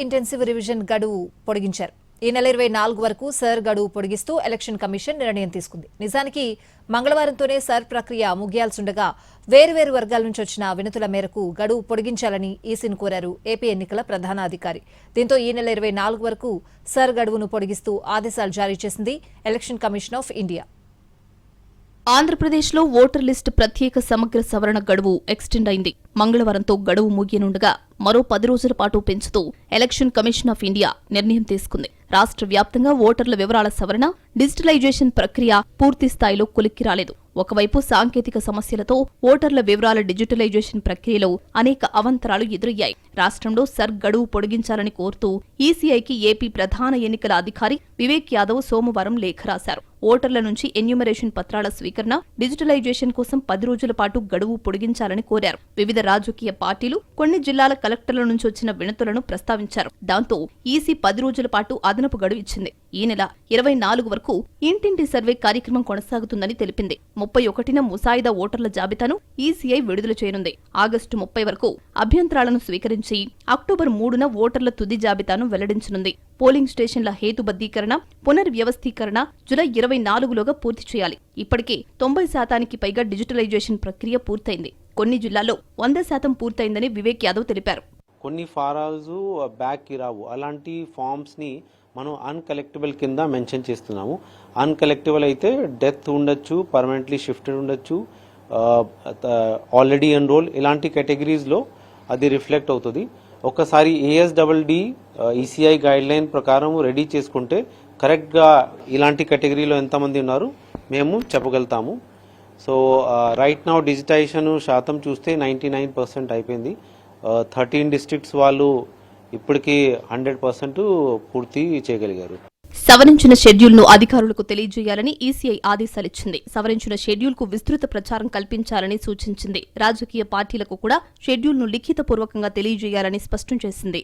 Intensive revision గడువు పొడిగించారు. ఈ నెల 24 వరకు సర్ గడువు పొడిగిస్తూ ఎలక్షన్ కమిషన్ నిర్ణయం తీసుకుంది. నిజానికి మంగళవారంతోనే సర్ ప్రక్రియ ముగియాల్సిండగా వేర్వేరు వర్గాల నుంచి వచ్చిన వినతుల మేరకు గడువు పొడిగించాలని ఈసీని కోరారు ఏపీ ఎన్నికల ప్రధాన అధికారి. దీంతో ఈ నెల 24 వరకు సర్ గడువును పొడిగిస్తూ ఆదేశాలు జారీ చేసింది ఎలక్షన్ కమిషన్ ఆఫ్ ఇండియా. ఆంధ్రప్రదేశ్లో ఓటర్ లిస్టు ప్రత్యేక సమగ్ర సవరణ గడువు ఎక్స్టెండ్ అయింది. మంగళవారంతో గడువు ముగియనుండగా మరో 10 రోజుల పాటు పెంచుతూ ఎలక్షన్ కమిషన్ ఆఫ్ ఇండియా నిర్ణయం తీసుకుంది. రాష్ట్ర వ్యాప్తంగా ఓటర్ల వివరాల సవరణ, డిజిటలైజేషన్ ప్రక్రియ పూర్తి స్థాయిలో కొలిక్కి రాలేదు. ఒకవైపు సాంకేతిక సమస్యలతో ఓటర్ల వివరాల డిజిటలైజేషన్ ప్రక్రియలో అనేక అవాంతరాలు ఎదురయ్యాయి. రాష్ట్రంలో సర్ గడువు పొడిగించాలని కోరుతూ ఈసీఐకి ఏపీ ప్రధాన ఎన్నికల అధికారి వివేక్ యాదవ్ సోమవారం లేఖ రాశారు. ఓటర్ల నుంచి ఎన్యూమరేషన్ పత్రాల స్వీకరణ, డిజిటలైజేషన్ కోసం 10 రోజుల పాటు గడువు పొడిగించాలని కోరారు. వివిధ రాజకీయ పార్టీలు, కొన్ని జిల్లాల కలెక్టర్ల నుంచి వచ్చిన వినతులను ప్రస్తావించారు. దాంతో ఈసీ 10 రోజుల పాటు అదనపు గడువు ఇచ్చింది. ఈ నెల 24 వరకు ఇంటింటి సర్వే కార్యక్రమం కొనసాగుతుందని తెలిపింది. 31న ముసాయిదా ఓటర్ల జాబితాను ఈసీఐ విడుదల చేయనుంది. ఆగస్టు 30 వరకు అభ్యంతరాలను స్వీకరించి అక్టోబర్ 3న ఓటర్ల తుది జాబితాను వెల్లడించనుంది. పోలింగ్ స్టేషన్ల హేతుబద్దీకరణ, పునర్వ్యవస్థీకరణ జూలై 24లోగా పూర్తి చేయాలి. ఇప్పటికే 90% పైగా డిజిటలైజేషన్ ప్రక్రియ పూర్తయింది. కొన్ని జిల్లాల్లో 100% పూర్తయిందని వివేక్ యాదవ్ తెలిపారు. కొన్ని ఫారాల్స్ బ్యాక్కి రావు. అలాంటి ఫామ్స్ని మనం అన్కలెక్టబుల్ కింద మెన్షన్ చేస్తున్నాము. అన్కలెక్టబుల్ అయితే డెత్ ఉండొచ్చు, పర్మనెంట్లీ షిఫ్టెడ్ ఉండొచ్చు, ఆల్రెడీ ఎన్రోల్, ఇలాంటి కేటగిరీస్లో అది రిఫ్లెక్ట్ అవుతుంది. ఒకసారి ఏఎస్డబ్ల్యూడి ఈసీఐ గైడ్ లైన్ ప్రకారం రెడీ చేసుకుంటే కరెక్ట్గా ఇలాంటి కేటగిరీలో ఎంతమంది ఉన్నారు మేము చెప్పగలుగుతాము. సో రైట్ నౌ డిజిటైజేషన్ శాతం చూస్తే 99% అయిపోయింది. 13 డిస్ట్రిక్ట్స్ వాళ్ళు ఇప్పటికీ 100% పూర్తి చేయగలిగారు. సవరించిన షెడ్యూల్ను అధికారులకు తెలియజేయాలని ఈసీఐ ఆదేశాలిచ్చింది. సవరించిన షెడ్యూల్కు విస్తృత ప్రచారం కల్పించాలని సూచించింది. రాజకీయ పార్టీలకు కూడా షెడ్యూల్ను లిఖితపూర్వకంగా తెలియజేయాలని స్పష్టం చేసింది.